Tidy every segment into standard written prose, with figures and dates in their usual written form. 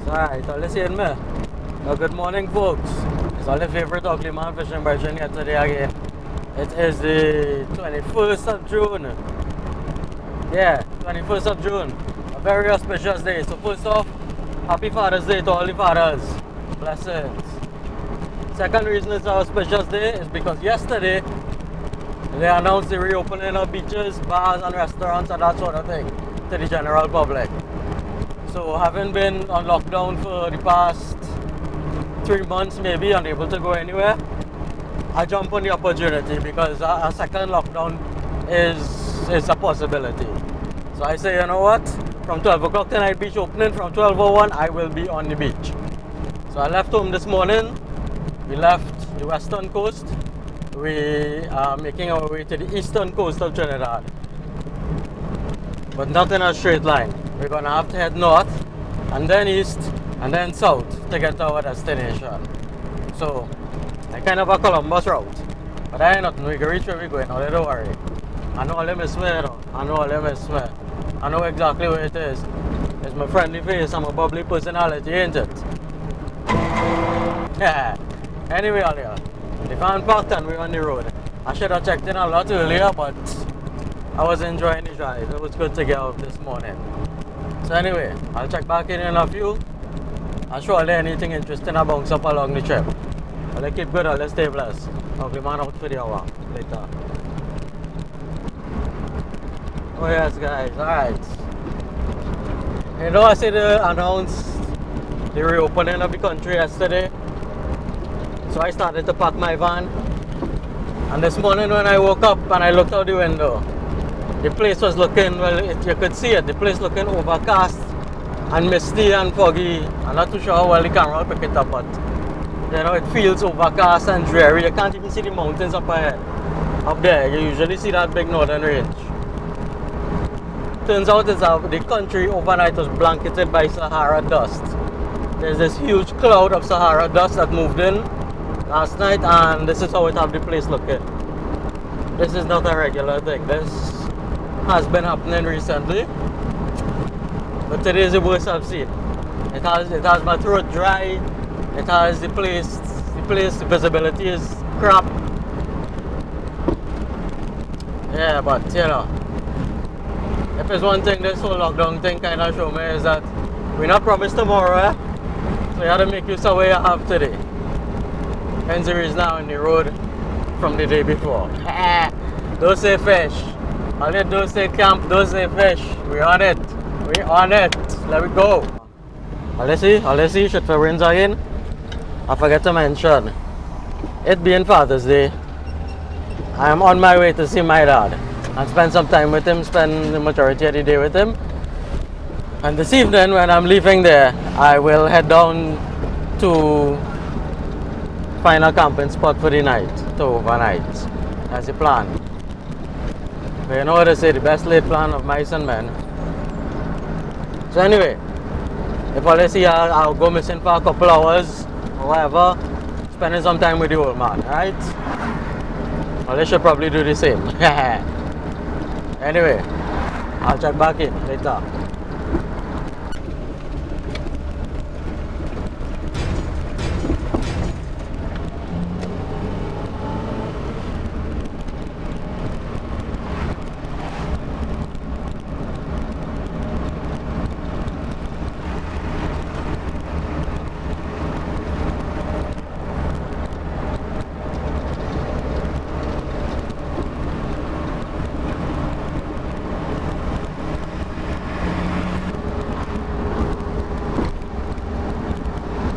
Alright, so listen me. Well, good morning folks. It's our favorite ugly man fishing version here today again. It is the 21st of June. Yeah, 21st of June. A very auspicious day. So first off, happy Father's Day to all the fathers. Blessings. Second reason it's an auspicious day is because yesterday they announced the reopening of beaches, bars and restaurants and that sort of thing to the general public. So having been on lockdown for the past 3 months maybe, unable to go anywhere, I jump on the opportunity because a second lockdown is a possibility. So I say, you know what, from 12 o'clock tonight, beach opening, from 12:01 I will be on the beach. So I left home this morning, we left the western coast, we are making our way to the eastern coast of Trinidad. But not in a straight line. We're gonna have to head north, and then east, and then south to get to our destination. So, I kind of a Columbus route. But I ain't nothing, we can reach where we're going, don't worry. I know all them is me, I know all them is me. I know exactly where it is. It's my friendly face and my bubbly personality, ain't it? Yeah. Anyway, earlier, the van parked and we're on the road. I should have checked in a lot earlier, but I was enjoying the drive. It was good to get out this morning. So anyway, I'll check back in a few. I'm sure there's anything interesting I bounce up along the trip. But let's keep good, let's stay blessed. Ugly man out for the hour later. Oh yes guys, alright. You know I said they announced the reopening of the country yesterday. So I started to pack my van. And this morning when I woke up and I looked out the window, the place was looking, well, you could see it, the place looking overcast and misty and foggy. I'm not too sure how well the camera will pick it up, but you know, it feels overcast and dreary. You can't even see the mountains up ahead. Up there, you usually see that big northern range. Turns out it's the country overnight was blanketed by Sahara dust. There's this huge cloud of Sahara dust that moved in last night, and this is how it have the place looking. This is not a regular thing. This has been happening recently, but today is the worst I've seen. It has my throat dry. It has the visibility is crap. Yeah, but you know, if there's one thing this whole lockdown thing kind of show me is that we're not promised tomorrow, eh? So you have to make use of what you have today. Hence the reason now on the road from the day before. Don't say fish. All you do say camp, don't say fish. We on it. We on it. Let me go. Let's see, should for winds again. I forget to mention, it being Father's Day, I am on my way to see my dad and spend some time with him, spend the majority of the day with him. And this evening when I'm leaving there, I will head down to find a camping spot for the night, to overnight. That's the plan. But you know what they say, the best laid plan of mice and men. So anyway, if I see I'll go missing for a couple hours or whatever, spending some time with the old man, right? Well, they should probably do the same. Anyway, I'll check back in later.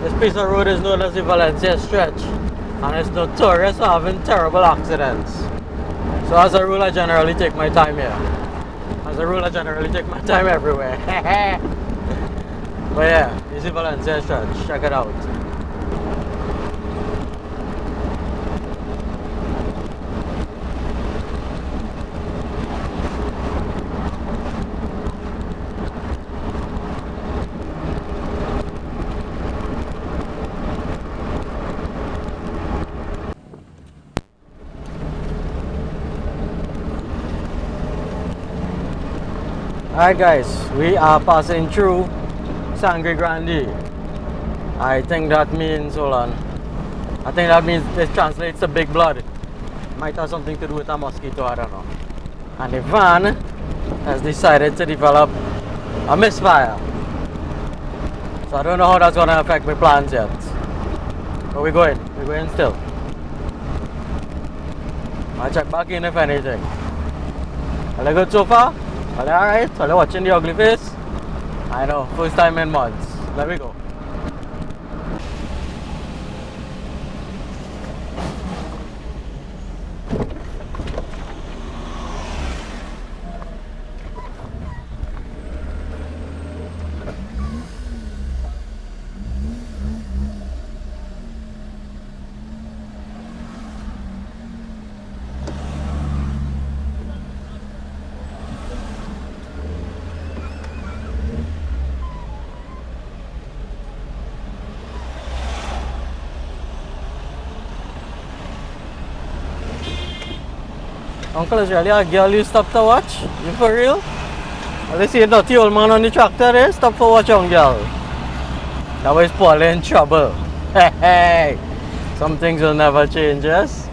This piece of road is known as the Valencia stretch, and it's notorious for having terrible accidents. So as a rule, I generally take my time here. As a rule, I generally take my time everywhere. But yeah, this is the Valencia stretch. Check it out. Alright guys, we are passing through Sangre Grande. I think that means, hold on. I think that means it translates to big blood. Might have something to do with a mosquito, I don't know. And the van has decided to develop a misfire. So I don't know how that's going to affect my plans yet. But we're going still. I'll check back in if anything. Are they good so far? Are they alright? Are they watching the ugly face? I know, first time in months. Let me go. Uncle, is really a girl you stop to watch? You for real? Well, you see a dirty old man on the tractor there? Stop for watch, young girl. That was Paul in trouble. Hey, some things will never change, yes?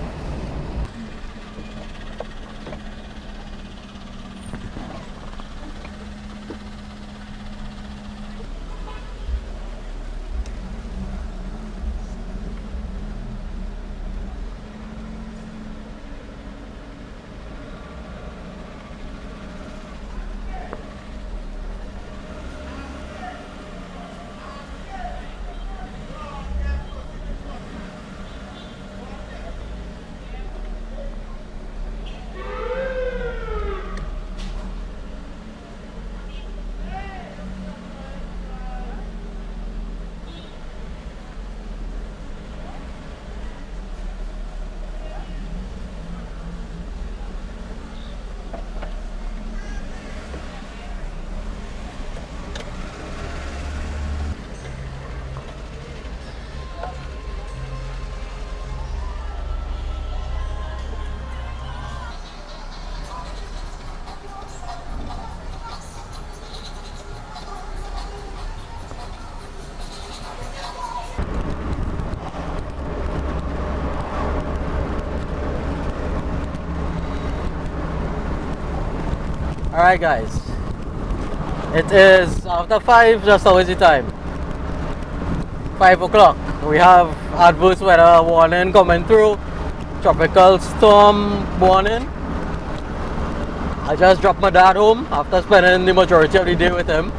Alright guys, it is after 5, just how is the time? 5 o'clock. We have adverse weather warning coming through, tropical storm warning. I just dropped my dad home after spending the majority of the day with him.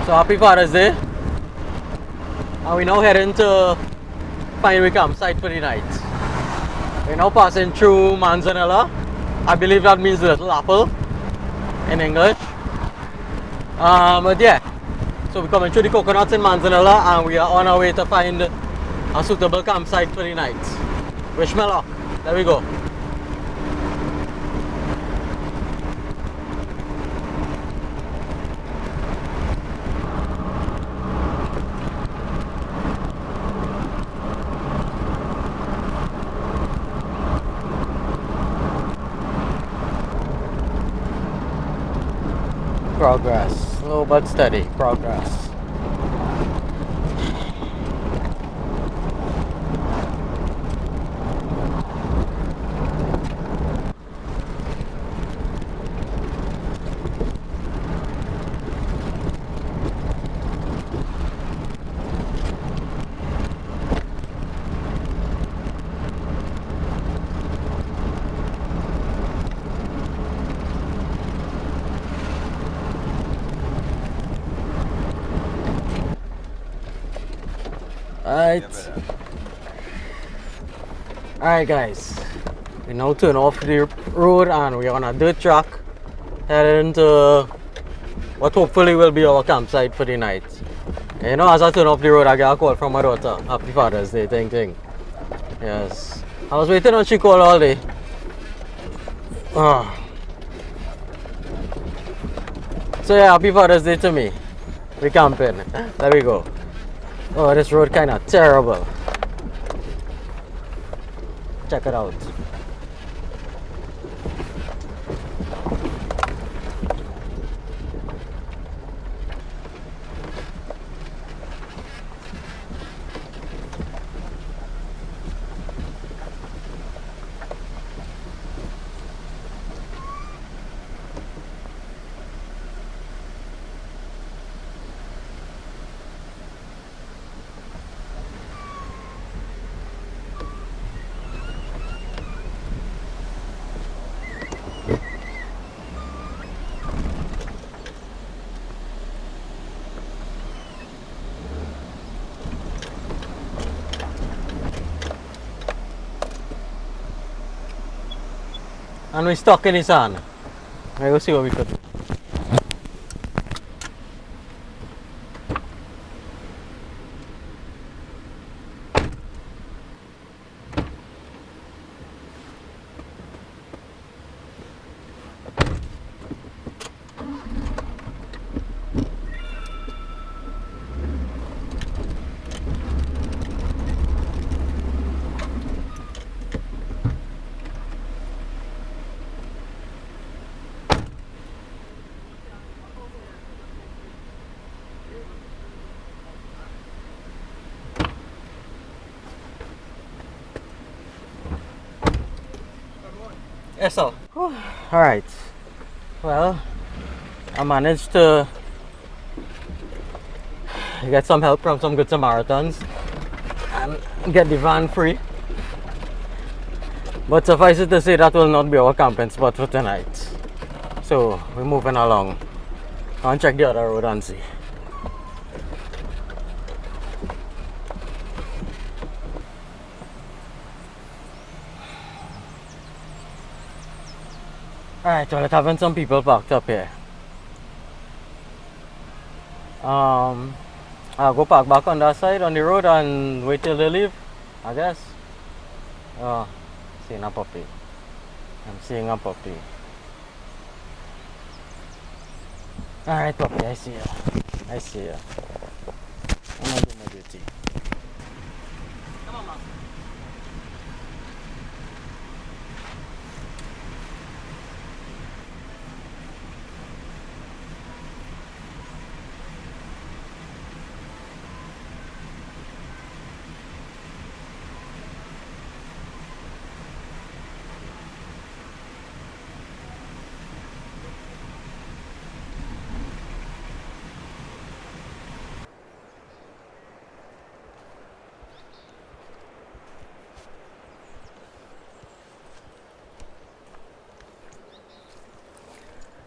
So happy Father's Day. And we now heading to find a campsite for the night. We're now passing through Manzanilla. I believe that means Little Apple in English. But yeah, so we're coming through the coconuts in Manzanilla and we are on our way to find a suitable campsite for the night. Wish me luck. There we go. Progress, slow but steady progress. Alright guys, we now turn off the road and we're on a dirt track heading to what hopefully will be our campsite for the night. And you know, as I turn off the road I get a call from my daughter. Happy Father's Day, ting. Yes, I was waiting on she call all day. So yeah, happy Father's Day to me. We camping. There we go. Oh, this road kinda terrible. Check it out. and we stuck in the sand. I go see what we could do. Yes, sir. Alright. Well, I managed to get some help from some good Samaritans and get the van free. But suffice it to say, that will not be our camping spot for tonight. So, we're moving along. I'll check the other road and see. Alright, well, it's having some people parked up here. I'll go park back on that side on the road and wait till they leave, I guess. Oh, seeing a puppy. I'm seeing a puppy. Alright, puppy, I see you. I see you. I'm gonna do my duty. Come on, man.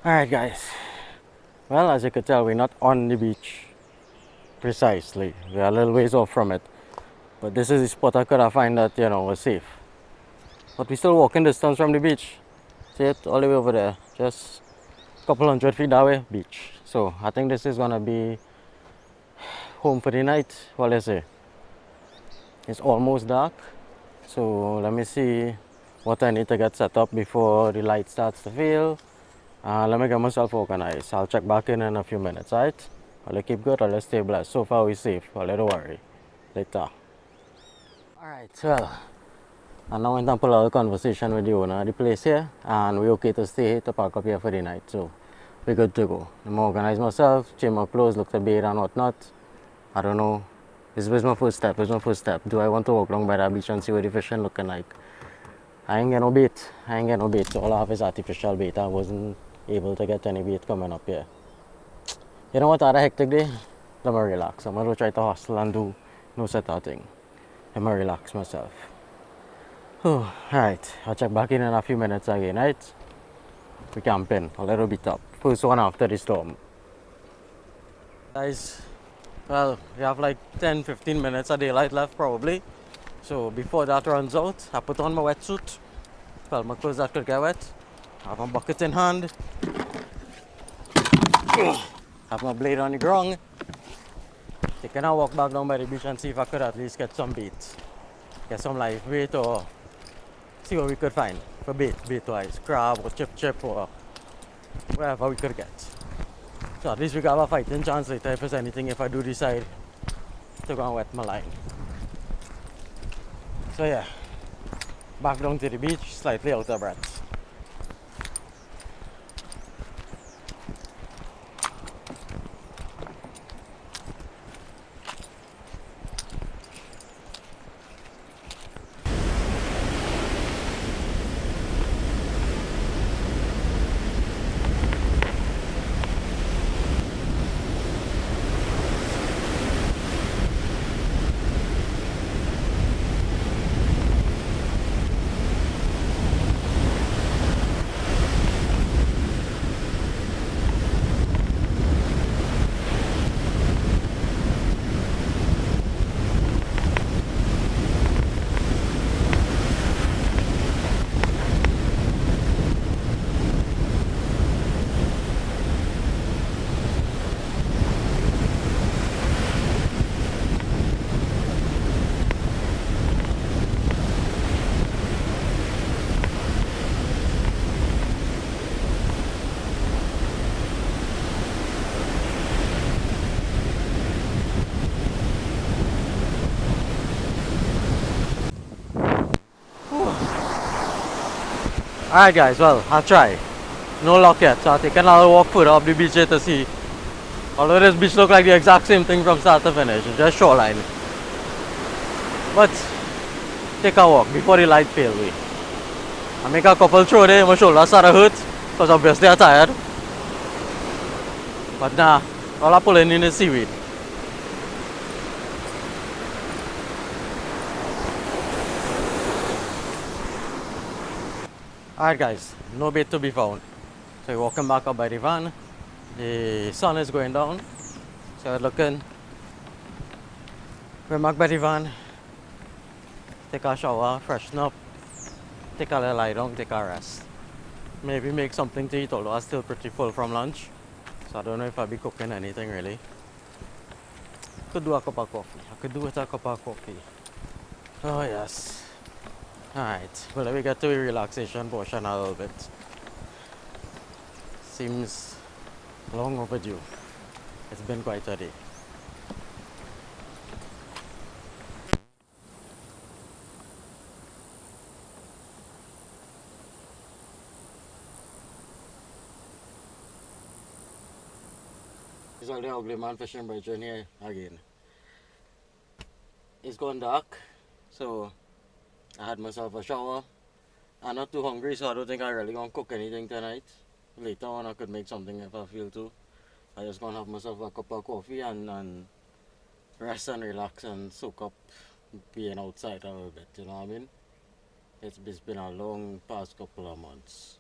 Alright guys, well, as you could tell, we're not on the beach precisely. We're a little ways off from it, but this is the spot I could have find that, you know, was safe. But we're still walking distance from the beach. See it all the way over there, just a couple 100 feet that way, beach. So I think this is gonna be home for the night. What let's say it's almost dark, so let me see what I need to get set up before the light starts to fail. Let me get myself organized. I'll check back in a few minutes, right? I'll keep good, I'll stay blessed. So far we're safe, I'll don't worry. Later. Alright, well, I now went and pull out a conversation with the owner of the place here, and we're okay to stay to park up here for the night, so we're good to go. I'm organize myself, change my clothes, look to bathe and whatnot. I don't know. This was my first step. Do I want to walk along by that beach and see what the fishing looking like? I ain't get no bait. So all I have is artificial bait. I wasn't able to get any bait coming up here. You know what, I had a hectic day. Let me relax. I'm gonna try to hustle and do no set out thing. Let me relax myself. Alright, I'll check back in a few minutes again, right? We camping a little bit up. First one after the storm. Guys, well, we have like 10-15 minutes of daylight left probably. So before that runs out, I put on my wetsuit. Well, my clothes that could get wet. I have my bucket in hand. Have my blade on the ground. Taking a walk back down by the beach and see if I could at least get some bait. Get some live bait or see what we could find for bait wise. Crab or chip or whatever we could get. So at least we got a fighting chance later if there's anything, if I do decide to go and wet my line. So yeah, back down to the beach, slightly out of breath. Alright guys, well, I'll try. No luck yet, so I'll take another walk further up the beach here to see. Although this beach looks like the exact same thing from start to finish, it's just shoreline. But, take a walk before the light fail me. I make a couple throw there, my shoulder started hurt, because obviously I'm tired. But nah, all I pulling in is seaweed. Alright guys, no bait to be found. So we're walking back up by the van. The sun is going down. So we're looking. We're back by the van. Take a shower, freshen up. Take a little lie down, take a rest. Maybe make something to eat, although I'm still pretty full from lunch. So I don't know if I'll be cooking anything really. Could do a cup of coffee. I could do with a cup of coffee. Oh yes. Alright, well let me get to the relaxation portion a little bit. Seems long overdue. It's been quite a day. It's all the ugly man fishing bridge in here again. It's gone dark, so I had myself a shower. I'm not too hungry, so I don't think I'm really gonna cook anything tonight. Later on I could make something if I feel to. I just gonna have myself a cup of coffee and rest and relax and soak up being outside a little bit, you know what I mean? It's been a long past couple of months.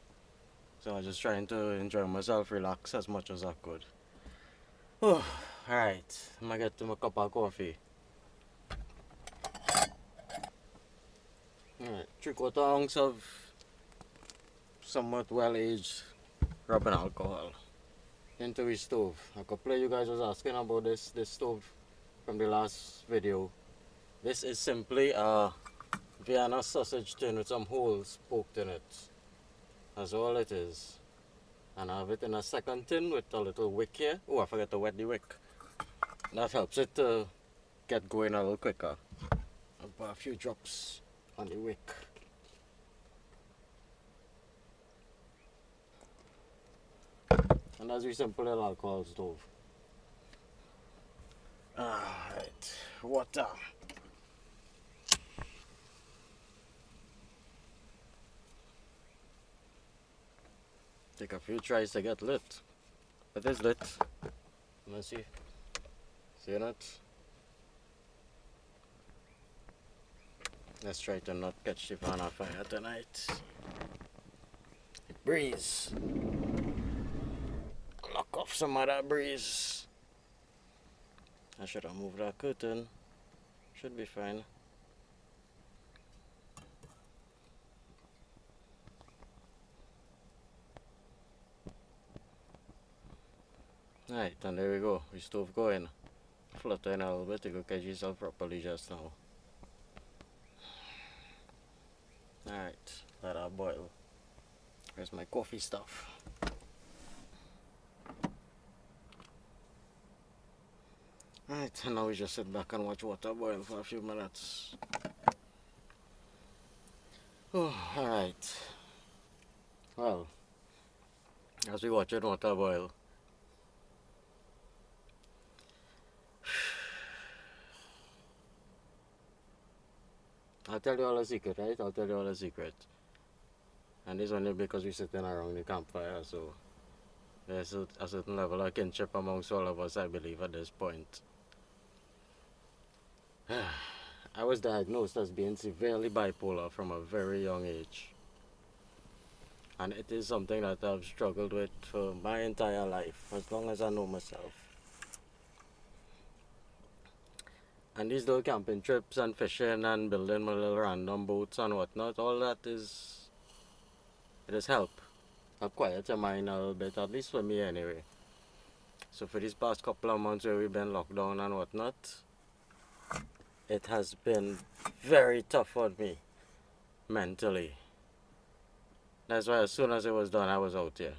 So I was just trying to enjoy myself, relax as much as I could. Oh, alright, I'm gonna get to my cup of coffee. Alright, 3/4 ounce of somewhat well-aged rubbing alcohol into the stove. A couple of you guys was asking about this stove from the last video. This is simply a Vienna sausage tin with some holes poked in it. That's all it is. And I have it in a second tin with a little wick here. Oh, I forgot to wet the wick. That helps it to get going a little quicker. I'll put a few drops on the wick. And that's a simple little alcohol stove. Alright, water. Take a few tries to get lit. It is lit. Let's see. See that? Let's try to not catch the pan on fire tonight. Breeze. Lock off some of that breeze. I should have moved that curtain. Should be fine. Right, and there we go. We stove going. Fluttering a little bit to go catch yourself properly just now. Alright, let that boil. Where's my coffee stuff? Alright, and now we just sit back and watch water boil for a few minutes. Oh, alright. Well, as we watch it water boil, I'll tell you all a secret, right? I'll tell you all a secret. And this only because we're sitting around the campfire, so there's a certain level of kinship amongst all of us, I believe, at this point. I was diagnosed as being severely bipolar from a very young age. And it is something that I've struggled with for my entire life, as long as I know myself. And these little camping trips and fishing and building my little random boats and whatnot, all that is, it has helped quiet your mind a little bit, at least for me anyway. So for these past couple of months where we've been locked down and whatnot, it has been very tough on me mentally. That's why as soon as it was done, I was out here.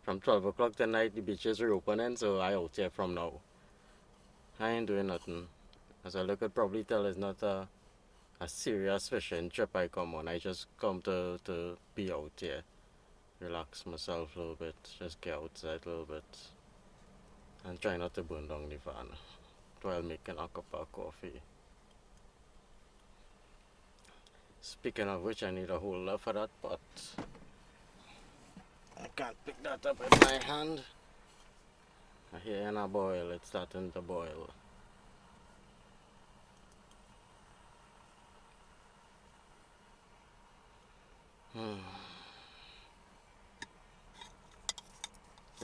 From 12 o'clock tonight, the beaches were opening, so I out here from now. I ain't doing nothing. As I could probably tell, it's not a serious fishing trip I come on. I just come to be out here. relax myself a little bit, just get outside a little bit, and try not to burn down the fan while making a cup of coffee. Speaking of which, I need a holder for that pot. I can't pick that up with my hand. I hear in a boil, it's starting to boil.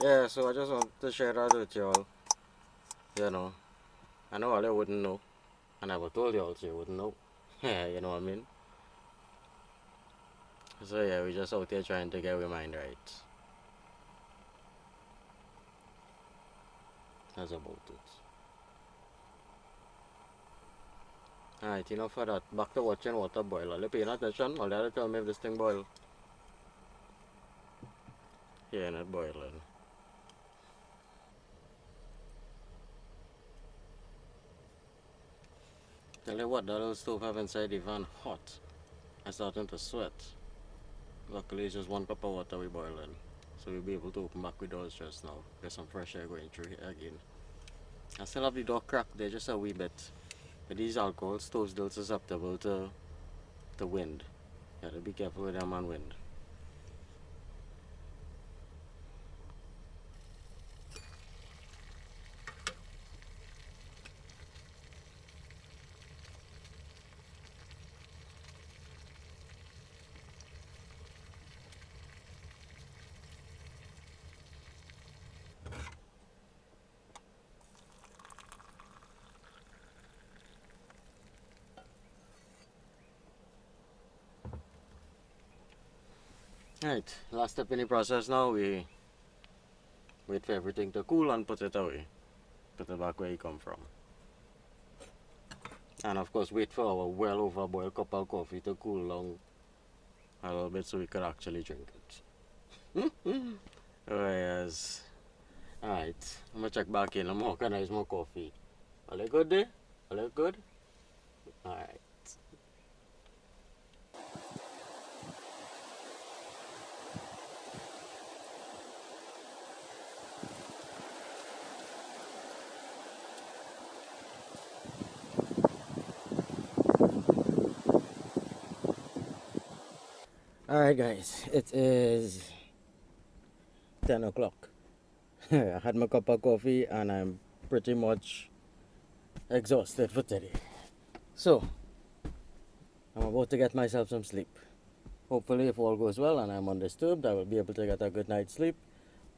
Yeah, so I just want to share that with y'all. You know, I know all you wouldn't know. I never told you all so you wouldn't know. Yeah, you know what I mean? So yeah, we just out here trying to get our mind right. That's about it. Alright, enough for that. Back to watching water boil. Are you paying attention? Or did tell me if this thing boil? Yeah, not boiling. Tell you what, that little stove have inside the van hot. I'm starting to sweat. Luckily it's just 1 cup of water we boiling. So we'll be able to open back the doors just now. Get some fresh air going through here again. I still have the door cracked there just a wee bit. But these alcohol stoves still susceptible to wind. You gotta be careful with them and wind. Right, last step in the process now, we wait for everything to cool and put it away. Put it back where it come from. And of course wait for our well over boiled cup of coffee to cool down a little bit so we could actually drink it. Oh yes. Alright, I'm gonna check back in. I'm gonna organize more coffee. All you good there? All you good? Alright. Alright guys, it is 10 o'clock. I had my cup of coffee and I'm pretty much exhausted for today. So, I'm about to get myself some sleep. Hopefully if all goes well and I'm undisturbed, I will be able to get a good night's sleep.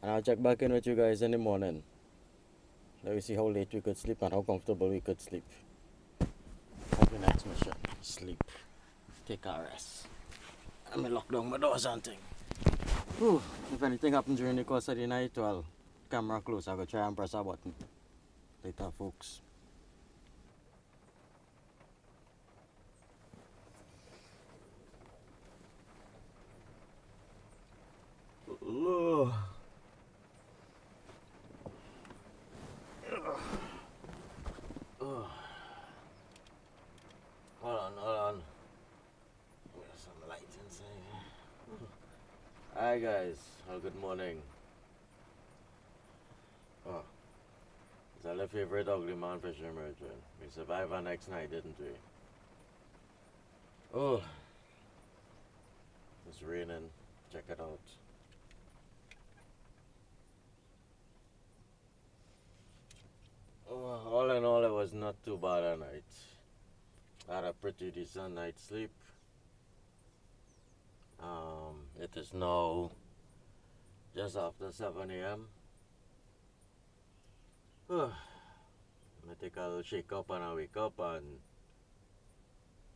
And I'll check back in with you guys in the morning. Let me see how late we could sleep and how comfortable we could sleep. That's the next mission. Sleep. Take a rest. Let me lock down my doors and thing. Whew. If anything happens during the course of the night, well, camera close, I will try and press a button. Later, folks. Oh. Hold on. There's some light inside. Hi guys, well, good morning. Oh, it's our favorite ugly man fishing merchant. We survived our next night, didn't we? Oh, it's raining. Check it out. Oh, all in all, it was not too bad a night. I had a pretty decent night's sleep. It is now just after 7 a.m. I'm gonna take a little shake up and I wake up and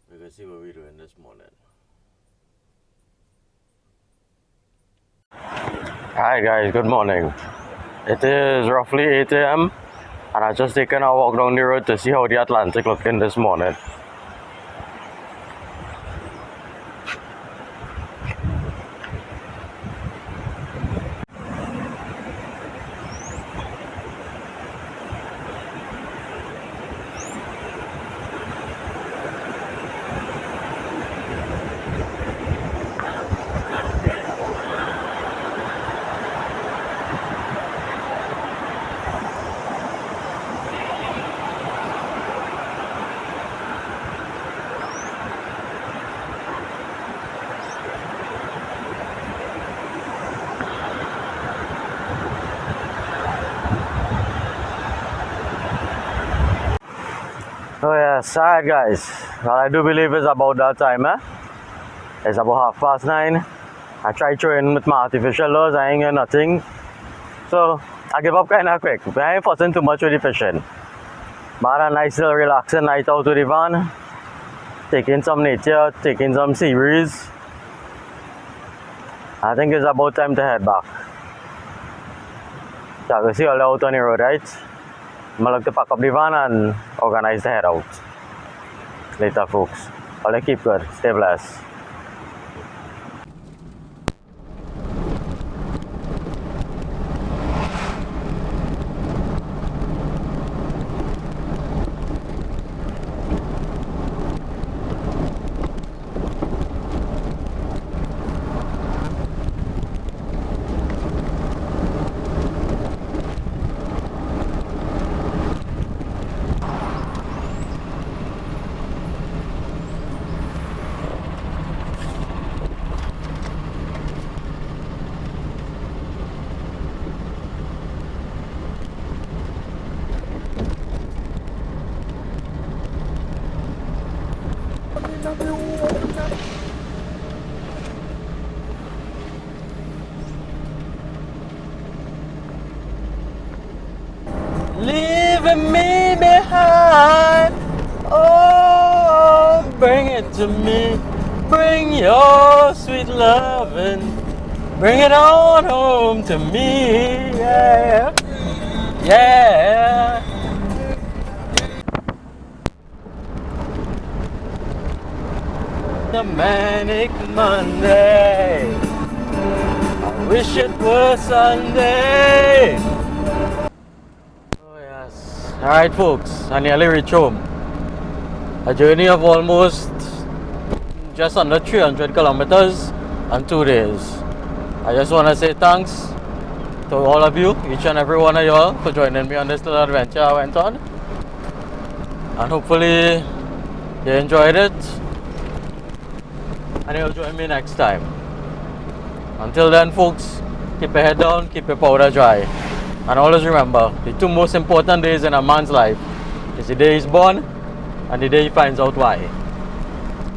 we're gonna see what we're doing this morning. Hi guys, good morning. It is roughly 8 a.m. and I've just taken a walk down the road to see how the Atlantic looking this morning. Oh yes, alright guys. Well, I do believe it's about that time, eh? It's about 9:30. I tried throwing with my artificial lures, I ain't get nothing. So I give up kinda quick. I ain't fussing too much with the fishing. But a nice little relaxing night out with the van. Taking some nature, taking some sea breeze. I think it's about time to head back. So I will see you all out on the road, right? I'm gonna look to pack up the van and organize the head out. Later folks. All keep good. Stay blessed. Leaving me behind. Oh, bring it to me. Bring your sweet loving. Bring it on home to me. Yeah. Yeah. The manic Monday. I wish it was Sunday. Oh yes. Alright folks, I nearly reached home. A journey of almost just under 300 kilometers and 2 days. I just want to say thanks to all of you, each and every one of y'all, for joining me on this little adventure I went on. And hopefully you enjoyed it. And you'll join me next time. Until then folks, keep your head down, keep your powder dry. And always remember, the two most important days in a man's life is the day he's born and the day he finds out why.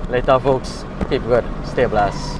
Later folks, keep good, stay blessed.